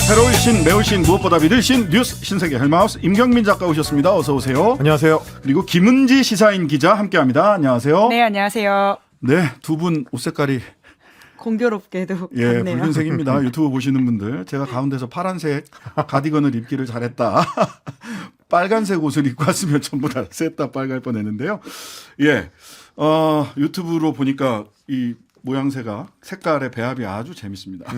새로운 신, 매울 신, 무엇보다 믿을 신, 뉴스 신세계 헬마우스 임경민 작가 오셨습니다. 어서 오세요. 안녕하세요. 그리고 김은지 시사인 기자 함께합니다. 안녕하세요. 네, 안녕하세요. 네, 두 분 옷 색깔이 공교롭게도 예, 같네요. 붉은색입니다. 유튜브 보시는 분들, 제가 가운데서 파란색 가디건을 입기를 잘했다. 빨간색 옷을 입고 왔으면 전부 다 셋 다 빨갈 뻔했는데요. 예, 유튜브로 보니까 이 모양새가 색깔의 배합이 아주 재밌습니다.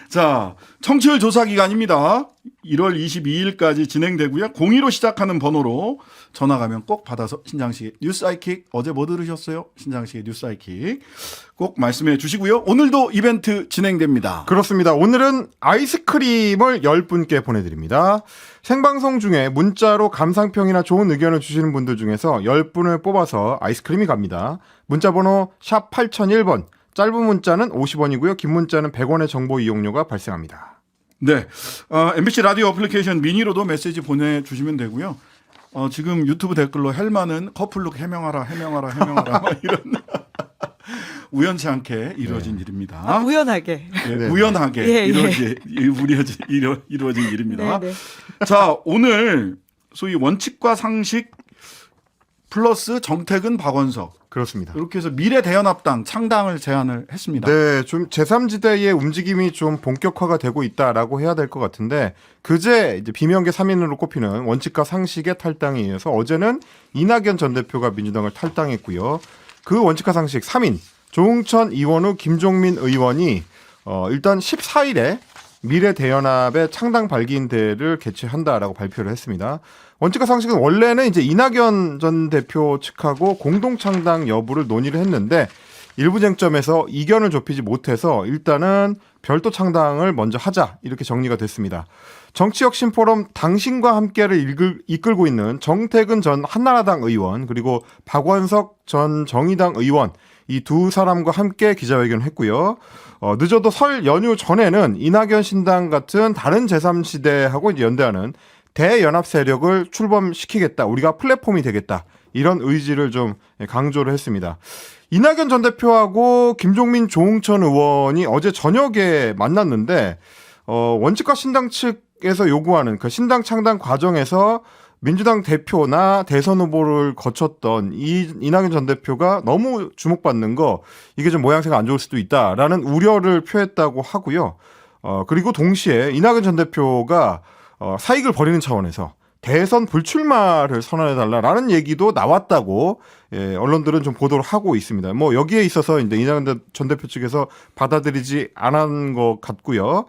자, 청취율 조사 기간입니다. 1월 22일까지 진행되고요. 02로 시작하는 번호로 전화 가면 꼭 받아서 신장식의 뉴스 아이킥, 어제 뭐 들으셨어요? 신장식의 뉴스 아이킥 꼭 말씀해 주시고요. 오늘도 이벤트 진행됩니다. 그렇습니다. 오늘은 아이스크림을 10분께 보내드립니다. 생방송 중에 문자로 감상평이나 좋은 의견을 주시는 분들 중에서 10분을 뽑아서 아이스크림이 갑니다. 문자번호 샵 8001번, 짧은 문자는 50원이고요. 긴 문자는 100원의 정보 이용료가 발생합니다. 네, MBC 라디오 어플리케이션 미니로도 메시지 보내주시면 되고요. 지금 유튜브 댓글로 헬마는 커플룩 해명하라 막 이런 우연치 않게 이루어진 일입니다. 우연하게. 네, 우연하게 예, 이루어진 일입니다. 네, 네. 자, 오늘 소위 원칙과 상식 플러스 정택은 박원석, 그렇습니다. 이렇게 해서 미래대연합당 창당을 제안을 했습니다. 네, 좀 제3지대의 움직임이 좀 본격화가 되고 있다라고 해야 될 것 같은데, 그제 이제 비명계 3인으로 꼽히는 원칙과 상식의 탈당에 이어서 어제는 이낙연 전 대표가 민주당을 탈당했고요. 그 원칙과 상식 3인 조응천, 이원우, 김종민 의원이 일단 14일에 미래대연합의 창당 발기인대를 개최한다라고 발표를 했습니다. 원칙과 상식은 원래는 이제 이낙연 전 대표 측하고 공동 창당 여부를 논의를 했는데 일부 쟁점에서 이견을 좁히지 못해서 일단은 별도 창당을 먼저 하자, 이렇게 정리가 됐습니다. 정치혁신포럼 당신과 함께를 이끌고 있는 정태근 전 한나라당 의원, 그리고 박원석 전 정의당 의원, 이 두 사람과 함께 기자회견을 했고요. 늦어도 설 연휴 전에는 이낙연 신당 같은 다른 제3시대하고 이제 연대하는 대연합 세력을 출범시키겠다, 우리가 플랫폼이 되겠다, 이런 의지를 좀 강조를 했습니다. 이낙연 전 대표하고 김종민, 조응천 의원이 어제 저녁에 만났는데 원칙과 신당 측에서 요구하는 그 신당 창당 과정에서 민주당 대표나 대선 후보를 거쳤던 이낙연 전 대표가 너무 주목받는 거, 이게 좀 모양새가 안 좋을 수도 있다라는 우려를 표했다고 하고요. 그리고 동시에 이낙연 전 대표가 사익을 벌이는 차원에서 대선 불출마를 선언해달라라는 얘기도 나왔다고, 예, 언론들은 좀 보도를 하고 있습니다. 뭐 여기에 있어서 이제 이낙연 전 대표 측에서 받아들이지 않은 것 같고요.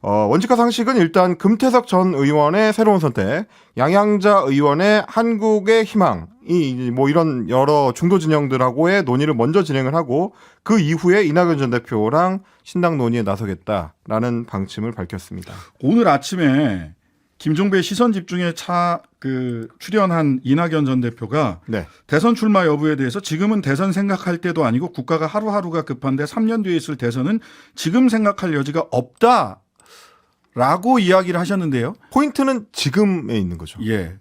원칙과 상식은 일단 금태섭 전 의원의 새로운 선택, 양양자 의원의 한국의 희망이 뭐 이런 여러 중도 진영들하고의 논의를 먼저 진행을 하고, 그 이후에 이낙연 전 대표랑 신당 논의에 나서겠다라는 방침을 밝혔습니다. 오늘 아침에 김종배 시선 집중에 출연한 이낙연 전 대표가 네. 대선 출마 여부에 대해서 지금은 대선 생각할 때도 아니고 국가가 하루하루가 급한데 3년 뒤에 있을 대선은 지금 생각할 여지가 없다라고 이야기를 하셨는데요. 포인트는 지금에 있는 거죠. 예.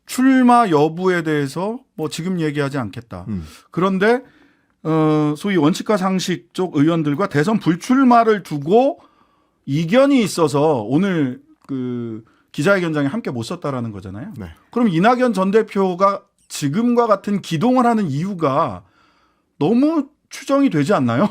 출마 여부에 대해서 뭐 지금 얘기하지 않겠다. 그런데 소위 원칙과 상식 쪽 의원들과 대선 불출마를 두고 이견이 있어서 오늘 그 기자회견장에 함께 못 섰다라는 거잖아요. 네. 그럼 이낙연 전 대표가 지금과 같은 기동을 하는 이유가 너무 추정이 되지 않나요?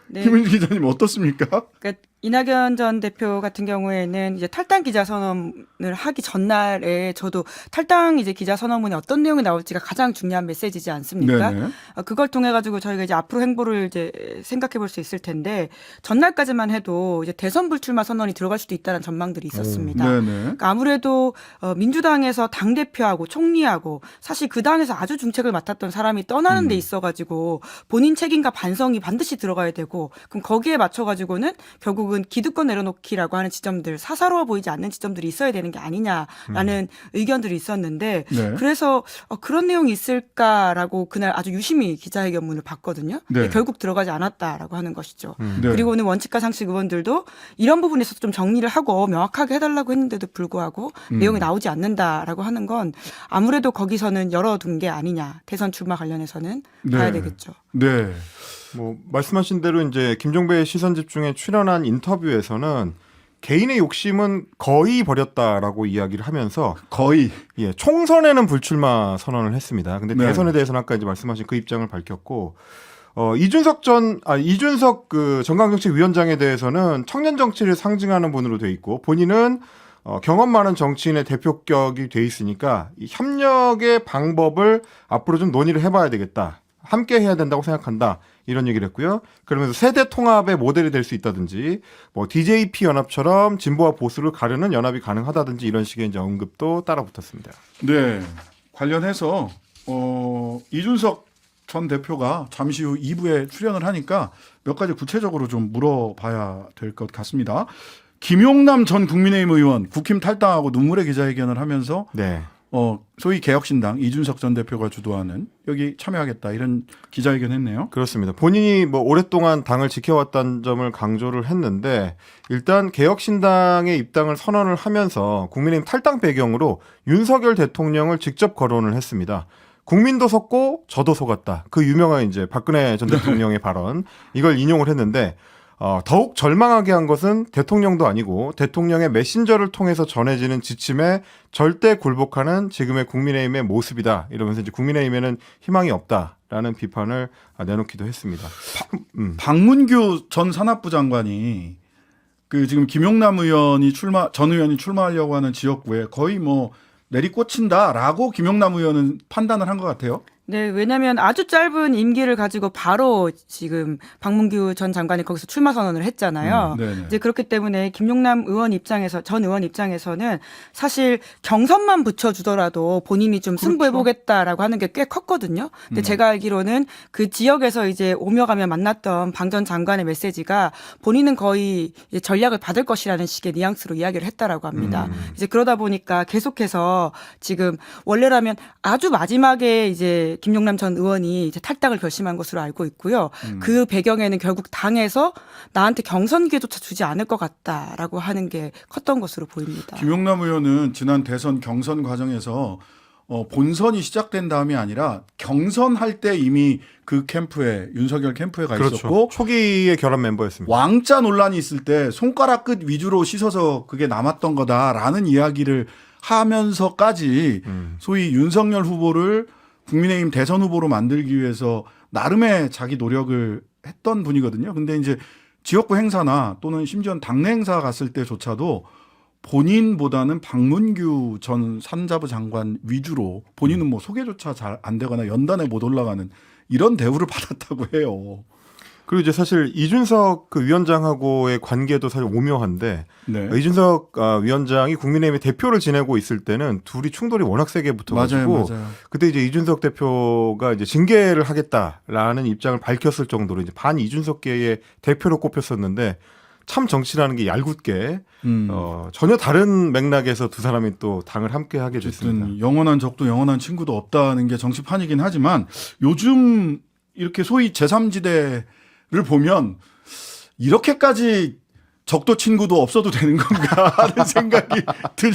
네. 김은지 기자님 어떻습니까? 그러니까 이낙연 전 대표 같은 경우에는 이제 탈당 기자 선언을 하기 전날에 저도 탈당 이제 기자 선언문에 어떤 내용이 나올지가 가장 중요한 메시지지 않습니까? 네네. 그걸 통해 가지고 저희가 이제 앞으로 행보를 이제 생각해 볼 수 있을 텐데, 전날까지만 해도 이제 대선 불출마 선언이 들어갈 수도 있다는 전망들이 있었습니다. 네네. 그러니까 아무래도 민주당에서 당 대표하고 총리하고 사실 그 당에서 아주 중책을 맡았던 사람이 떠나는 데 있어가지고 본인 책임과 반성이 반드시 들어가야 되고, 그럼 거기에 맞춰가지고는 결국은 기득권 내려놓기라고 하는 지점들, 사사로워 보이지 않는 지점들이 있어야 되는 게 아니냐라는 의견들이 있었는데, 네. 그래서 그런 내용이 있을까라고 그날 아주 유심히 기자회견문을 봤거든요. 네. 결국 들어가지 않았다라고 하는 것이죠. 네. 그리고 오늘 원칙과 상식 의원들도 이런 부분에서 좀 정리를 하고 명확하게 해달라고 했는데도 불구하고 내용이 나오지 않는다라고 하는 건 아무래도 거기서는 열어둔 게 아니냐, 대선 출마 관련해서는 봐야 되겠죠. 네. 뭐 말씀하신 대로 이제 김종배 시선 집중에 출연한 인터뷰에서는 개인의 욕심은 거의 버렸다라고 이야기를 하면서 거의. 예, 총선에는 불출마 선언을 했습니다. 근데 네. 대선에 대해서는 아까 이제 말씀하신 그 입장을 밝혔고, 이준석 그 정강정책위원장에 대해서는 청년 정치를 상징하는 분으로 돼 있고, 본인은 경험 많은 정치인의 대표격이 돼 있으니까 이 협력의 방법을 앞으로 좀 논의를 해봐야 되겠다. 함께 해야 된다고 생각한다. 이런 얘기를 했고요. 그러면서 세대 통합의 모델이 될 수 있다든지, 뭐 DJP 연합처럼 진보와 보수를 가르는 연합이 가능하다든지 이런 식의 이제 언급도 따라 붙었습니다. 네. 관련해서 이준석 전 대표가 잠시 후 2부에 출연을 하니까 몇 가지 구체적으로 좀 물어봐야 될 것 같습니다. 김용남 전 국민의힘 의원 국힘 탈당하고 눈물의 기자회견을 하면서 네. 소위 개혁신당 이준석 전 대표가 주도하는 여기 참여하겠다 이런 기자회견 했네요. 그렇습니다. 본인이 뭐 오랫동안 당을 지켜왔다는 점을 강조를 했는데 일단 개혁신당의 입당을 선언을 하면서 국민의힘 탈당 배경으로 윤석열 대통령을 직접 거론을 했습니다. 국민도 속고 저도 속았다. 그 유명한 이제 박근혜 전 대통령의 발언 이걸 인용을 했는데 더욱 절망하게 한 것은 대통령도 아니고 대통령의 메신저를 통해서 전해지는 지침에 절대 굴복하는 지금의 국민의힘의 모습이다. 이러면서 이제 국민의힘에는 희망이 없다라는 비판을 내놓기도 했습니다. 박문규 전 산업부 장관이 그 지금 김용남 전 의원이 출마하려고 하는 지역구에 거의 뭐 내리꽂힌다라고 김용남 의원은 판단을 한 것 같아요. 네, 왜냐하면 아주 짧은 임기를 가지고 바로 지금 박문규 전 장관이 거기서 출마 선언을 했잖아요. 이제 그렇기 때문에 김용남 전 의원 입장에서는 사실 경선만 붙여주더라도 본인이 좀 승부해보겠다라고 하는 게 꽤 컸거든요. 근데 제가 알기로는 그 지역에서 이제 오며 가며 만났던 방 전 장관의 메시지가 본인은 거의 전략을 받을 것이라는 식의 뉘앙스로 이야기를 했다라고 합니다. 이제 그러다 보니까 계속해서 지금 원래라면 아주 마지막에 이제 김용남 전 의원이 이제 탈당을 결심한 것으로 알고 있고요. 그 배경에는 결국 당에서 나한테 경선 기회조차 주지 않을 것 같다라고 하는 게 컸던 것으로 보입니다. 김용남 의원은 지난 대선 경선 과정에서 본선이 시작된 다음이 아니라 경선할 때 이미 그 캠프에 윤석열 캠프에 가 그렇죠. 있었고 초기의 결합 멤버였습니다. 왕자 논란이 있을 때 손가락 끝 위주로 씻어서 그게 남았던 거다라는 이야기를 하면서까지 소위 윤석열 후보를 국민의힘 대선 후보로 만들기 위해서 나름의 자기 노력을 했던 분이거든요. 근데 이제 지역구 행사나 또는 심지어 당내 행사 갔을 때조차도 본인보다는 박문규 전 산자부 장관 위주로 본인은 뭐 소개조차 잘 안 되거나 연단에 못 올라가는 이런 대우를 받았다고 해요. 그리고 이제 사실 이준석 그 위원장하고의 관계도 사실 오묘한데 네. 이준석 위원장이 국민의힘의 대표를 지내고 있을 때는 둘이 충돌이 워낙 세게 붙어가지고 맞아요. 그때 이제 이준석 대표가 이제 징계를 하겠다라는 입장을 밝혔을 정도로 이제 반 이준석계의 대표로 꼽혔었는데 참 정치라는 게 얄궂게 전혀 다른 맥락에서 두 사람이 또 당을 함께 하게 됐습니다. 어쨌든 영원한 적도 영원한 친구도 없다는 게 정치판이긴 하지만 요즘 이렇게 소위 제3지대를 보면 이렇게까지 적도 친구도 없어도 되는 건가 하는 생각이 들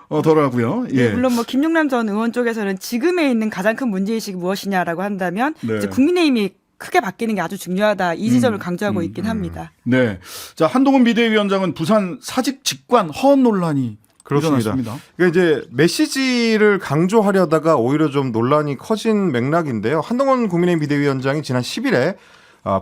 정도더라고요. 예. 물론 뭐 김용남 전 의원 쪽에서는 지금에 있는 가장 큰 문제의식이 무엇이냐라고 한다면 네. 이제 국민의힘이 크게 바뀌는 게 아주 중요하다. 이 지점을 강조하고 있긴 합니다. 네. 자, 한동훈 비대위원장은 부산 사직 직관 허언 논란이 그렇습니다. 일어났습니다. 그러니까 이제 메시지를 강조하려다가 오히려 좀 논란이 커진 맥락인데요. 한동훈 국민의힘 비대위원장이 지난 10일에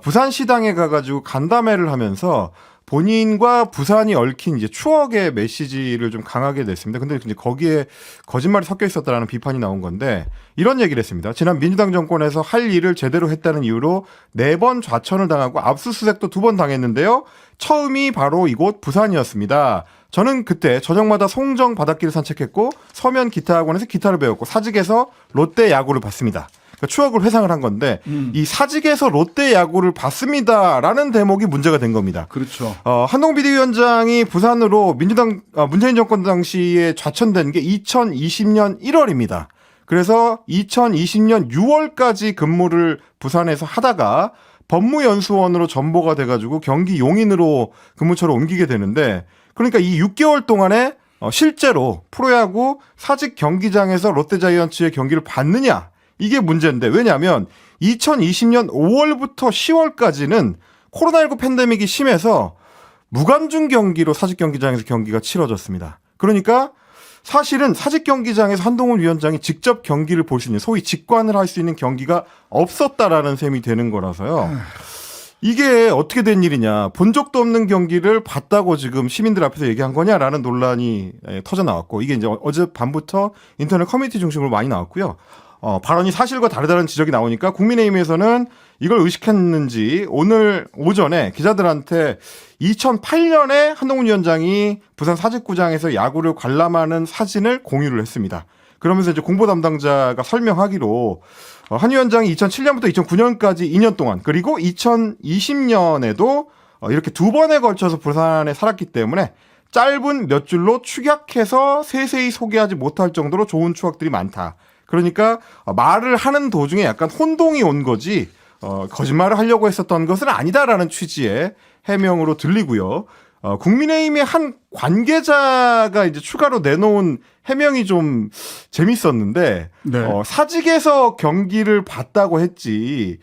부산시당에 가가지고 간담회를 하면서 본인과 부산이 얽힌 이제 추억의 메시지를 좀 강하게 냈습니다. 근데 이제 거기에 거짓말이 섞여 있었다라는 비판이 나온 건데 이런 얘기를 했습니다. 지난 민주당 정권에서 할 일을 제대로 했다는 이유로 4번 좌천을 당하고 압수수색도 2번 당했는데요. 처음이 바로 이곳 부산이었습니다. 저는 그때 저녁마다 송정 바닷길을 산책했고 서면 기타학원에서 기타를 배웠고 사직에서 롯데 야구를 봤습니다. 그러니까 추억을 회상을 한 건데 이 사직에서 롯데 야구를 봤습니다라는 대목이 문제가 된 겁니다. 그렇죠. 한동훈 비대위원장이 부산으로 민주당 문재인 정권 당시에 좌천된 게 2020년 1월입니다. 그래서 2020년 6월까지 근무를 부산에서 하다가 법무연수원으로 전보가 돼가지고 경기 용인으로 근무처로 옮기게 되는데 그러니까 이 6개월 동안에 실제로 프로야구 사직 경기장에서 롯데자이언츠의 경기를 봤느냐 이게 문제인데 왜냐하면 2020년 5월부터 10월까지는 코로나19 팬데믹이 심해서 무관중 경기로 사직 경기장에서 경기가 치러졌습니다. 그러니까 사실은 사직 경기장에서 한동훈 위원장이 직접 경기를 볼 수 있는 소위 직관을 할 수 있는 경기가 없었다라는 셈이 되는 거라서요. 이게 어떻게 된 일이냐. 본 적도 없는 경기를 봤다고 지금 시민들 앞에서 얘기한 거냐라는 논란이 터져 나왔고 이게 이제 어젯밤부터 인터넷 커뮤니티 중심으로 많이 나왔고요. 발언이 사실과 다르다는 지적이 나오니까 국민의힘에서는 이걸 의식했는지 오늘 오전에 기자들한테 2008년에 한동훈 위원장이 부산 사직구장에서 야구를 관람하는 사진을 공유를 했습니다. 그러면서 이제 공보 담당자가 설명하기로 한 위원장이 2007년부터 2009년까지 2년 동안 그리고 2020년에도 이렇게 두 번에 걸쳐서 부산에 살았기 때문에 짧은 몇 줄로 축약해서 세세히 소개하지 못할 정도로 좋은 추억들이 많다. 그러니까 말을 하는 도중에 약간 혼동이 온 거지 거짓말을 하려고 했었던 것은 아니다라는 취지의 해명으로 들리고요. 국민의힘의 한 관계자가 이제 추가로 내놓은 해명이 좀 재밌었는데 네. 사직에서 경기를 봤다고 했지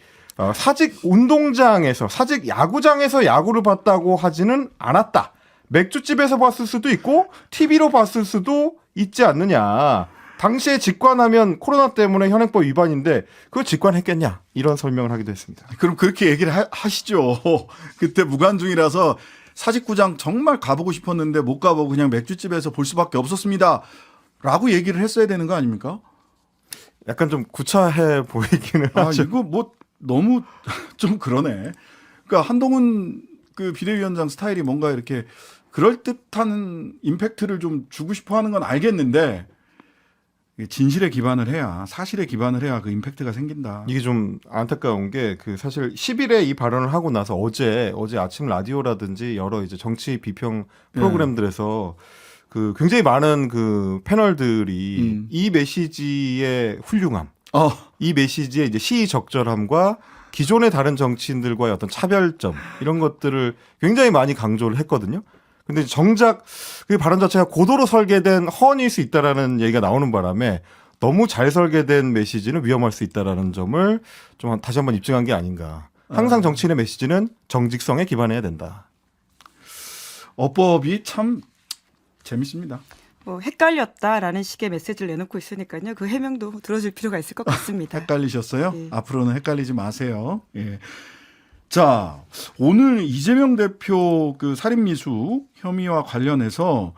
사직 운동장에서 사직 야구장에서 야구를 봤다고 하지는 않았다. 맥주집에서 봤을 수도 있고 TV로 봤을 수도 있지 않느냐. 당시에 직관하면 코로나 때문에 현행법 위반인데 그거 직관했겠냐 이런 설명을 하기도 했습니다. 그럼 그렇게 얘기를 하시죠. 그때 무관중이라서 사직구장 정말 가보고 싶었는데 못 가보고 그냥 맥주집에서 볼 수밖에 없었습니다. 라고 얘기를 했어야 되는 거 아닙니까? 약간 좀 구차해 보이기는 하죠. 이거 뭐 너무 좀 그러네. 그러니까 한동훈 그 비대위원장 스타일이 뭔가 이렇게 그럴듯한 임팩트를 좀 주고 싶어 하는 건 알겠는데 진실에 기반을 해야 사실에 기반을 해야 그 임팩트가 생긴다. 이게 좀 안타까운 게 그 사실 10일에 이 발언을 하고 나서 어제 아침 라디오라든지 여러 이제 정치 비평 프로그램들에서 그 굉장히 많은 그 패널들이 이 메시지의 훌륭함, 이 메시지의 이제 시의적절함과 기존의 다른 정치인들과의 어떤 차별점 이런 것들을 굉장히 많이 강조를 했거든요. 근데 정작 그 발언 자체가 고도로 설계된 허언일 수 있다라는 얘기가 나오는 바람에 너무 잘 설계된 메시지는 위험할 수 있다라는 점을 좀 다시 한번 입증한 게 아닌가. 항상 정치인의 메시지는 정직성에 기반해야 된다. 어법이 참 재밌습니다. 헷갈렸다라는 식의 메시지를 내놓고 있으니까요. 그 해명도 들어줄 필요가 있을 것 같습니다. 헷갈리셨어요? 예. 앞으로는 헷갈리지 마세요. 예. 자, 오늘 이재명 대표 그 살인미수 혐의와 관련해서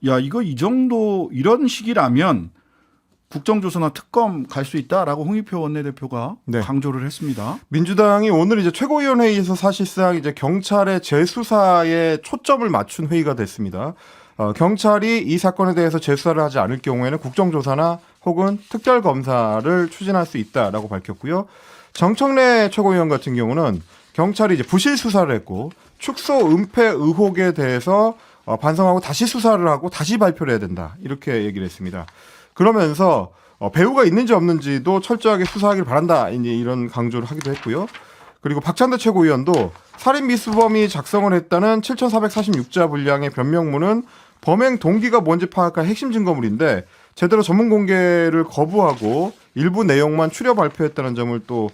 야, 이거 이 정도 이런 식이라면 국정조사나 특검 갈 수 있다라고 홍익표 원내대표가 네. 강조를 했습니다. 민주당이 오늘 이제 최고위원회의에서 사실상 이제 경찰의 재수사에 초점을 맞춘 회의가 됐습니다. 경찰이 이 사건에 대해서 재수사를 하지 않을 경우에는 국정조사나 혹은 특별검사를 추진할 수 있다라고 밝혔고요. 정청래 최고위원 같은 경우는 경찰이 이제 부실 수사를 했고 축소 은폐 의혹에 대해서 반성하고 다시 수사를 하고 다시 발표를 해야 된다. 이렇게 얘기를 했습니다. 그러면서 배후가 있는지 없는지도 철저하게 수사하길 바란다. 이제 이런 강조를 하기도 했고요. 그리고 박찬대 최고위원도 살인 미수범이 작성을 했다는 7,446자 분량의 변명문은 범행 동기가 뭔지 파악할 핵심 증거물인데 제대로 전문 공개를 거부하고 일부 내용만 추려 발표했다는 점을 또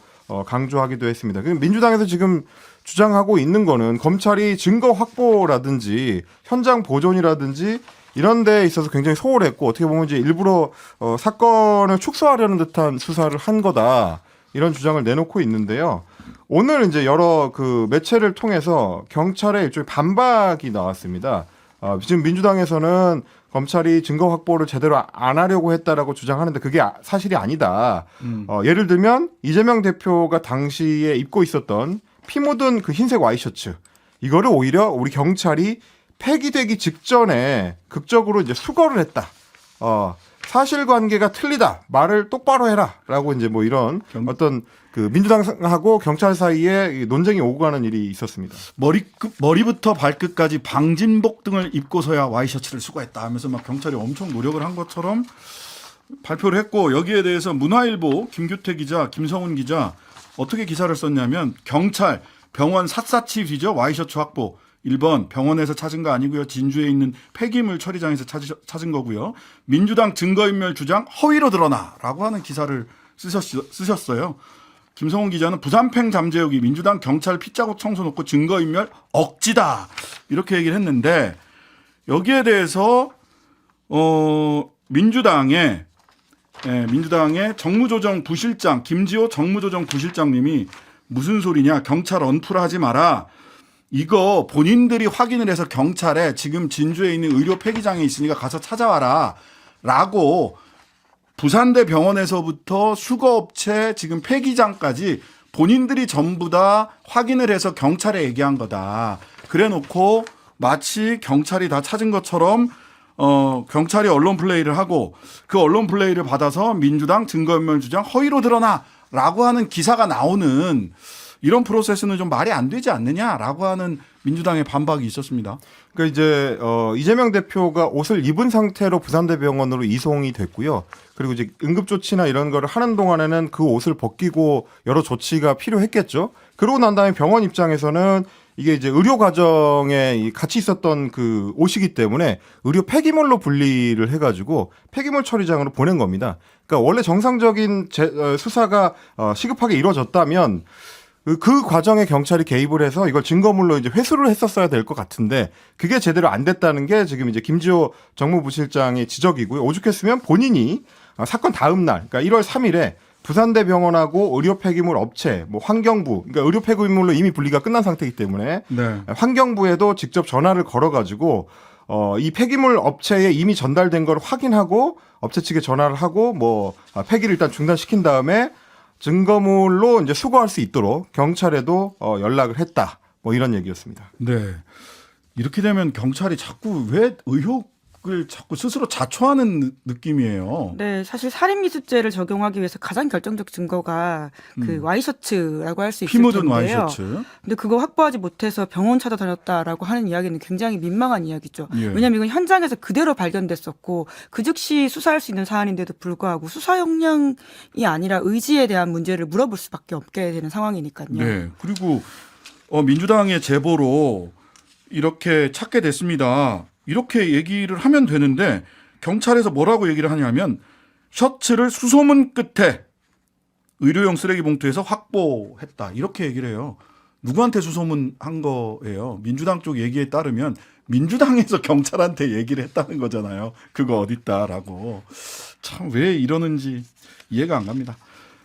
강조하기도 했습니다. 민주당에서 지금 주장하고 있는 거는 검찰이 증거 확보라든지 현장 보존이라든지 이런 데에 있어서 굉장히 소홀했고 어떻게 보면 이제 일부러 사건을 축소하려는 듯한 수사를 한 거다. 이런 주장을 내놓고 있는데요. 오늘 이제 여러 그 매체를 통해서 경찰의 일종의 반박이 나왔습니다. 지금 민주당에서는 검찰이 증거 확보를 제대로 안 하려고 했다라고 주장하는데 그게 사실이 아니다. 예를 들면 이재명 대표가 당시에 입고 있었던 피 묻은 그 흰색 와이셔츠 이거를 오히려 우리 경찰이 폐기되기 직전에 극적으로 이제 수거를 했다. 사실관계가 틀리다. 말을 똑바로 해라라고 이제 뭐 이런 어떤 그 민주당하고 경찰 사이에 논쟁이 오고 가는 일이 있었습니다. 머리부터 발끝까지 방진복 등을 입고서야 와이셔츠를 수거했다 하면서 막 경찰이 엄청 노력을 한 것처럼 발표를 했고 여기에 대해서 문화일보 김규태 기자, 김성훈 기자 어떻게 기사를 썼냐면 경찰 병원 샅샅이 뒤져 와이셔츠 확보. 1번 병원에서 찾은 거 아니고요. 진주에 있는 폐기물 처리장에서 찾은 거고요. 민주당 증거인멸 주장 허위로 드러나라고 하는 기사를 쓰셨어요. 김성훈 기자는 부산팽 잠재우기 민주당 경찰 핏자국 청소 놓고 증거인멸 억지다 이렇게 얘기를 했는데 여기에 대해서 민주당의 정무조정 부실장 김지호 정무조정 부실장님이 무슨 소리냐 경찰 언플 하지 마라. 이거 본인들이 확인을 해서 경찰에 지금 진주에 있는 의료 폐기장에 있으니까 가서 찾아와라 라고 부산대 병원에서부터 수거업체 지금 폐기장까지 본인들이 전부 다 확인을 해서 경찰에 얘기한 거다. 그래 놓고 마치 경찰이 다 찾은 것처럼 경찰이 언론 플레이를 하고 그 언론 플레이를 받아서 민주당 증거인멸 주장 허위로 드러나라고 하는 기사가 나오는 이런 프로세스는 좀 말이 안 되지 않느냐라고 하는 민주당의 반박이 있었습니다. 그러니까 이제 이재명 대표가 옷을 입은 상태로 부산대병원으로 이송이 됐고요. 그리고 이제 응급조치나 이런 거를 하는 동안에는 그 옷을 벗기고 여러 조치가 필요했겠죠. 그러고 난 다음에 병원 입장에서는 이게 이제 의료 과정에 같이 있었던 그 옷이기 때문에 의료 폐기물로 분리를 해가지고 폐기물 처리장으로 보낸 겁니다. 그러니까 원래 정상적인 수사가 시급하게 이루어졌다면 그 과정에 경찰이 개입을 해서 이걸 증거물로 이제 회수를 했었어야 될 것 같은데 그게 제대로 안 됐다는 게 지금 이제 김지호 정무부실장의 지적이고요. 오죽했으면 본인이 사건 다음 날, 그러니까 1월 3일에 부산대병원하고 의료 폐기물 업체, 뭐 환경부, 그러니까 의료 폐기물로 이미 분리가 끝난 상태이기 때문에 네. 환경부에도 직접 전화를 걸어가지고 이 폐기물 업체에 이미 전달된 걸 확인하고 업체 측에 전화를 하고 뭐 폐기를 일단 중단시킨 다음에 증거물로 이제 수거할 수 있도록 경찰에도 연락을 했다. 뭐 이런 얘기였습니다. 네. 이렇게 되면 경찰이 자꾸 왜 의혹을 자꾸 스스로 자초하는 느낌이에요. 네, 사실 살인미수죄를 적용하기 위해서 가장 결정적 증거가 그 와이셔츠라고 할 수 있을 피 묻은 텐데요. 와이셔츠. 근데 그거 확보하지 못해서 병원 찾아다녔다라고 하는 이야기는 굉장히 민망한 이야기죠. 예. 왜냐하면 이건 현장에서 그대로 발견됐었고 그 즉시 수사할 수 있는 사안인데도 불구하고 수사 역량이 아니라 의지에 대한 문제를 물어볼 수밖에 없게 되는 상황이니까요. 네. 그리고 민주당의 제보로 이렇게 찾게 됐습니다. 이렇게 얘기를 하면 되는데 경찰에서 뭐라고 얘기를 하냐면 셔츠를 수소문 끝에 의료용 쓰레기 봉투에서 확보했다. 이렇게 얘기를 해요. 누구한테 수소문 한 거예요? 민주당 쪽 얘기에 따르면 민주당에서 경찰한테 얘기를 했다는 거잖아요. 그거 어딨다라고. 참 왜 이러는지 이해가 안 갑니다.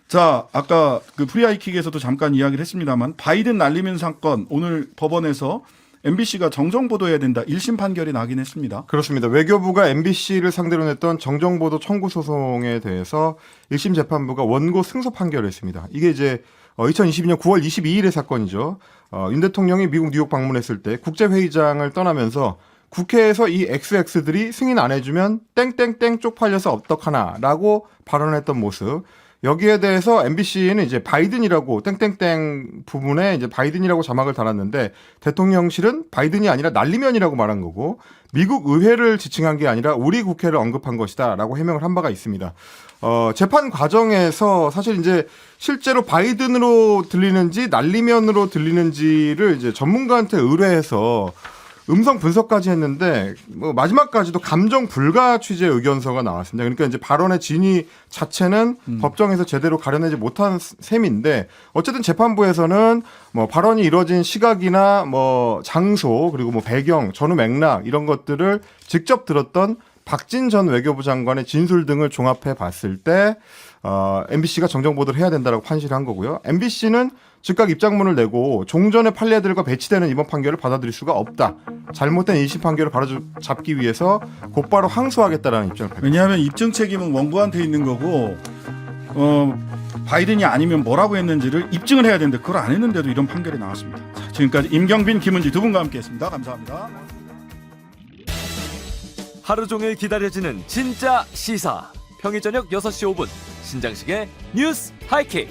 자, 아까 그 프리하이킥에서도 잠깐 이야기를 했습니다만 바이든 날리면 사건 오늘 법원에서 MBC가 정정보도해야 된다. 1심 판결이 나긴 했습니다. 그렇습니다. 외교부가 MBC를 상대로 냈던 정정보도 청구 소송에 대해서 1심 재판부가 원고 승소 판결을 했습니다. 이게 이제 2022년 9월 22일의 사건이죠. 윤 대통령이 미국 뉴욕 방문했을 때 국제회의장을 떠나면서 국회에서 이 XX들이 승인 안 해주면 땡땡땡 쪽팔려서 어떡하나라고 발언했던 모습. 여기에 대해서 MBC는 이제 바이든이라고 땡땡땡 부분에 이제 바이든이라고 자막을 달았는데 대통령실은 바이든이 아니라 날리면이라고 말한 거고 미국 의회를 지칭한 게 아니라 우리 국회를 언급한 것이다라고 해명을 한 바가 있습니다. 재판 과정에서 사실 이제 실제로 바이든으로 들리는지 날리면으로 들리는지를 이제 전문가한테 의뢰해서 음성 분석까지 했는데 뭐 마지막까지도 감정 불가 취재 의견서가 나왔습니다. 그러니까 이제 발언의 진위 자체는 법정에서 제대로 가려내지 못한 셈인데 어쨌든 재판부에서는 뭐 발언이 이루어진 시각이나 뭐 장소 그리고 뭐 배경, 전후 맥락 이런 것들을 직접 들었던 박진 전 외교부 장관의 진술 등을 종합해 봤을 때 MBC가 정정보도를 해야 된다라고 판시를 한 거고요. MBC는 즉각 입장문을 내고 종전의 판례들과 배치되는 이번 판결을 받아들일 수가 없다. 잘못된 1심 판결을 바로잡기 위해서 곧바로 항소하겠다라는 입장을 밝혔습니다. 왜냐하면 입증 책임은 원고한테 있는 거고 바이든이 아니면 뭐라고 했는지를 입증을 해야 되는데 그걸 안 했는데도 이런 판결이 나왔습니다. 자, 지금까지 임경빈, 김은지 두 분과 함께했습니다. 감사합니다. 하루 종일 기다려지는 진짜 시사. 평일 저녁 6시 5분 신장식의 뉴스 하이킥.